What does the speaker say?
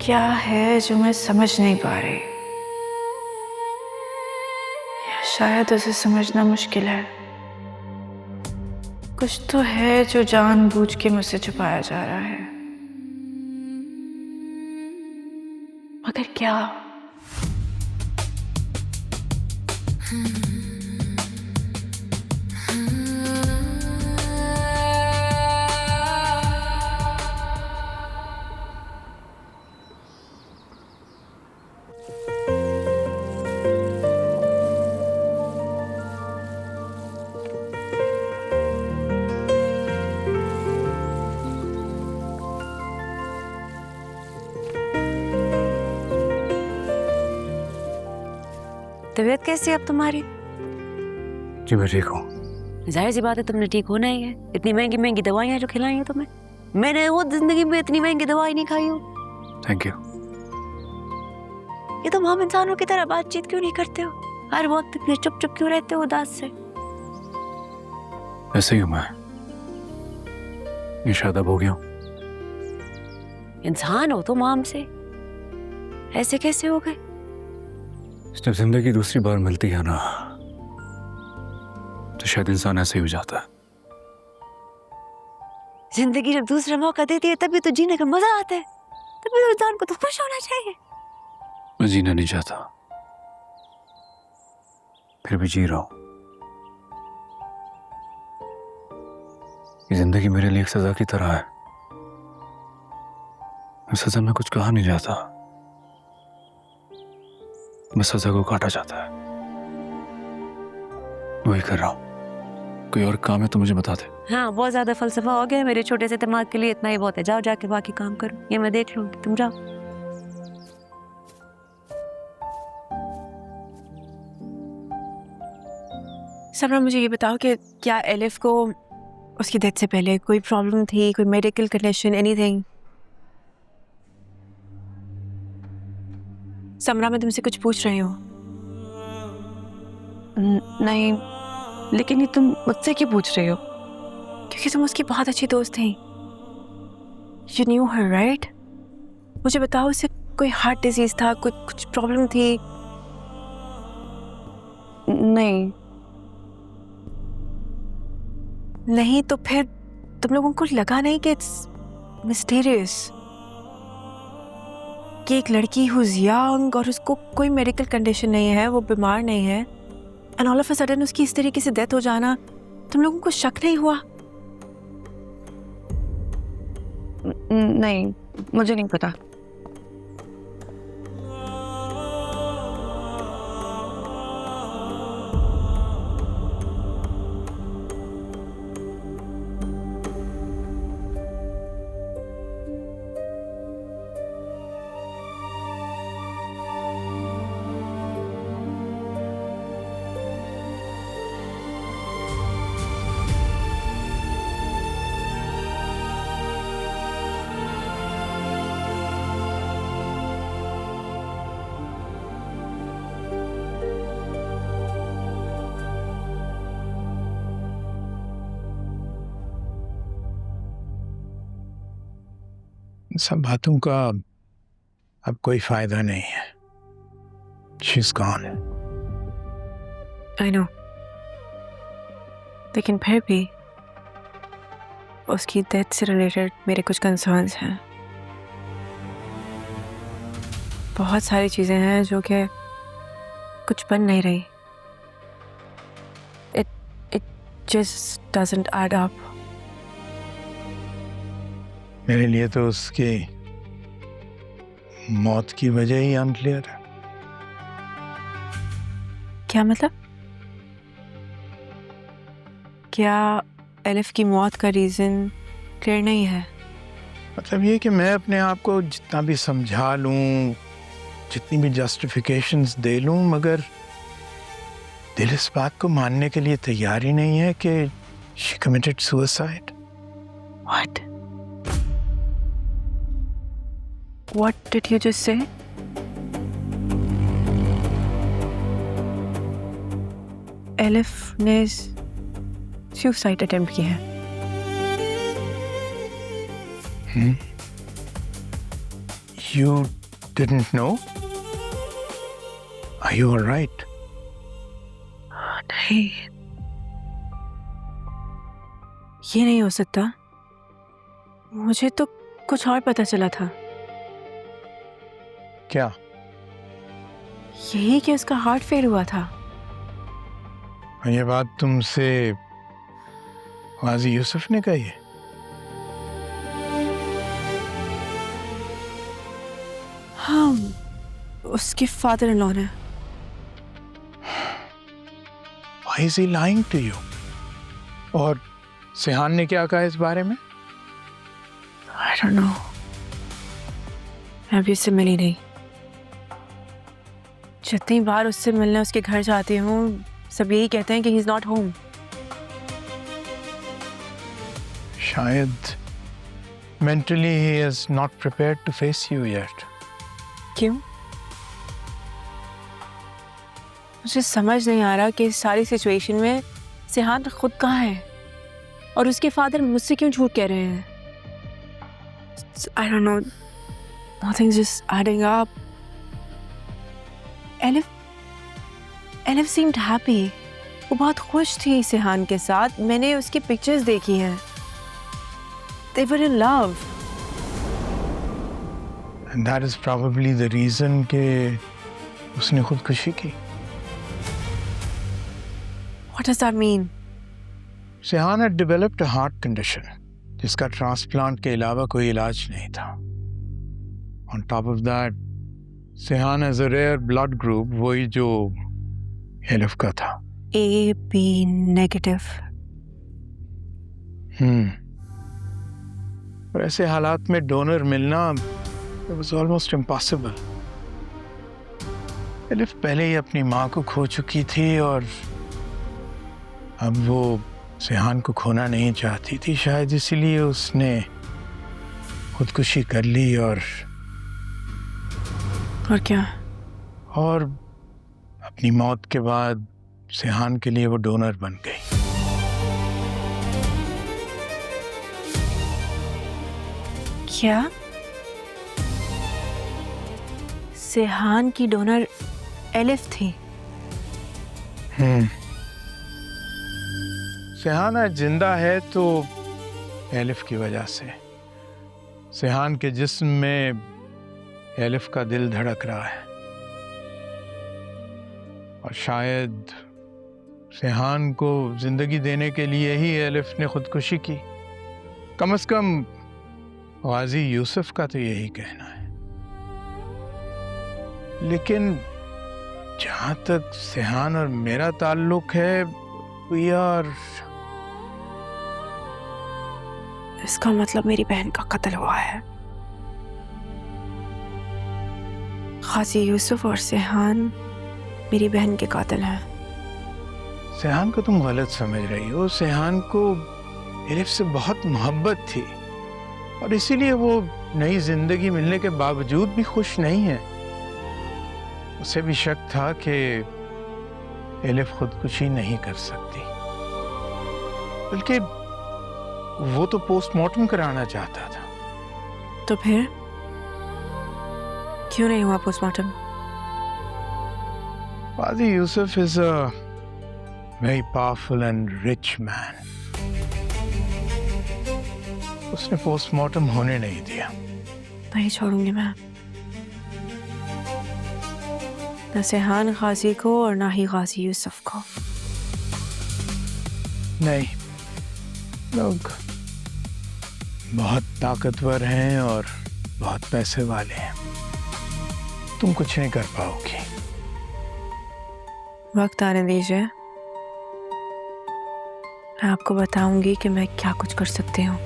क्या है जो मैं समझ नहीं पा रही, या शायद उसे समझना मुश्किल है। कुछ तो है जो जानबूझ के मुझसे छुपाया जा रहा है, मगर क्या? तबीयत कैसी है अब तुम्हारी? जी मैं ठीक हूँ। जाहिर सी बात है तुमने ठीक होना ही है। इतनी महंगी महंगी दवाइयाँ जो खिलाई हैं तुम्हें, मैंने वो जिंदगी में इतनी महंगी दवाई नहीं खाई हूँ। Thank you. ये तुम हम इंसानों की तरह बातचीत क्यों नहीं करते हो? हर वक्त इतने चुप चुप क्यों रहते हो उदास से? ऐसे ही हूँ मैं, ये शायद अब हो गया हूँ। इंसान हो तुम हमसे, ऐसे कैसे हो गए? जब जिंदगी दूसरी बार मिलती है ना, तो शायद इंसान ऐसे ही हो जाता है। जिंदगी जब दूसरा मौका देती है तभी तो जीने का मजा आता है, तभी तो इंसान को तो खुश होना चाहिए। मैं जीना नहीं चाहता, फिर भी जी रहा हूँ। ये जिंदगी मेरे लिए एक सजा की तरह है। इस सजा में कुछ कहा नहीं जाता, मैं सजा को काटा जाता है। वही कर रहा हूँ। कोई और काम है तो मुझे बता दे। हाँ, बहुत ज्यादा फलसफा हो गया मेरे छोटे से दिमाग के लिए, इतना ही बहुत है। जाओ जाके बाकी काम करो, ये मैं देख लूंगी, तुम जाओ। सबरा, मुझे ये बताओ कि क्या एलिफ को उसकी डेथ से पहले कोई प्रॉब्लम थी, कोई मेडिकल कंडीशन, एनीथिंग? समरा, मैं तुमसे कुछ पूछ रही हूँ। नहीं, लेकिन ये तुम मुझसे क्यों पूछ रही हो? क्योंकि तुम उसकी बहुत अच्छी दोस्त थी। You knew her, right? मुझे बताओ, उसे कोई हार्ट डिजीज था, कुछ प्रॉब्लम थी? नहीं। नहीं तो फिर तुम लोगों को लगा नहीं कि इट्स मिस्टीरियस कि एक लड़की who's young और उसको कोई मेडिकल कंडीशन नहीं है, वो बीमार नहीं है, and all of a sudden उसकी इस तरीके से डेथ हो जाना, तुम लोगों को शक नहीं हुआ? नहीं, मुझे नहीं पता। सब बातों का अब कोई फायदा नहीं है। She's gone. I know. लेकिन फिर भी उसकी डेथ से रिलेटेड मेरे कुछ कंसर्न्स हैं। बहुत सारी चीज़ें हैं जो कि कुछ बन नहीं रही। It just doesn't add up. मेरे लिए तो उसकी मौत की वजह ही अनक्लियर है। क्या मतलब? क्या एलिफ की मौत का रीज़न क्लियर नहीं है? मतलब ये कि मैं अपने आप को जितना भी समझा लूं, जितनी भी जस्टिफिकेशंस दे लूं, मगर दिल इस बात को मानने के लिए तैयार ही नहीं है कि she committed suicide. What? What did you just say? Elif ने सुसाइड अटेम्प्ट किया है। You didn't know? Are you all right? नहीं, ये नहीं हो सकता। मुझे तो कुछ और पता चला था। क्या? यही कि उसका हार्ट फेल हुआ था। ये बात तुमसे गाजी यूसुफ ने कही है? हाँ, उसके फादर इन लॉ ने। Why is he lying to you? और सिहान ने क्या कहा इस बारे में? I don't know. मैं अभी उससे मिली नहीं। जितनी बार उससे मिलने उसके घर जाती हूँ, सब यही कहते हैं कि he's not home. शायद mentally he is not prepared to face you yet. क्यों? मुझे समझ नहीं आ रहा कि इस सारी सिचुएशन में सिहान खुद कहाँ है और उसके फादर मुझसे क्यों झूठ कह रहे हैं। I don't know. Nothing's just adding up. Elif seemed happy. वो बहुत खुश थी सिहान के साथ। मैंने उसकी पिक्चर्स देखी हैं। They were in love. And that is probably the reason कि उसने खुदकुशी की। What does that mean? Sheehan had developed a heart condition जिसका ट्रांसप्लांट के अलावा कोई इलाज नहीं था। On top of that, Sheehan has a rare blood group, वही जो एलिफ का था। AB negative. और ऐसे हालात में डोनर मिलना it was almost impossible. Elif पहले ही अपनी माँ को खो चुकी थी और अब वो सिहान को खोना नहीं चाहती थी। शायद इसीलिए उसने खुदकुशी कर ली और क्या? और अपनी मौत के बाद सिहान के लिए वो डोनर बन गई। क्या? सिहान की डोनर एलिफ थी? सिहान आज जिंदा है तो एलिफ की वजह से। सिहान के जिस्म में एलिफ का दिल धड़क रहा है और शायद सिहान को जिंदगी देने के लिए ही एलिफ ने खुदकुशी की। कम से कम गाजी यूसुफ का तो यही कहना है। लेकिन जहां तक सिहान और मेरा ताल्लुक है, we are... इसका मतलब मेरी बहन का कत्ल हुआ है। गाजी यूसुफ और सिहान मेरी बहन के कातिल हैं। सिहान को तुम गलत समझ रही हो। सिहान को एलिफ से बहुत मोहब्बत थी और इसीलिए वो नई जिंदगी मिलने के बावजूद भी खुश नहीं है। उसे भी शक था कि एलिफ खुदकुशी नहीं कर सकती, बल्कि वो तो पोस्टमार्टम कराना चाहता था। तो फिर क्यों नहीं हुआ postmortem? Ghazi Yusuf is a very powerful and rich man. उसने पोस्टमार्टम होने नहीं दिया। नहीं छोड़ूंगी मैं, न सिहान गाजी को और ना ही गाजी यूसुफ को। नहीं, लोग बहुत ताकतवर हैं और बहुत पैसे वाले हैं। तुम कुछ नहीं कर पाओगी। वक्त आने दीजिए, मैं आपको बताऊंगी कि मैं क्या कुछ कर सकती हूँ।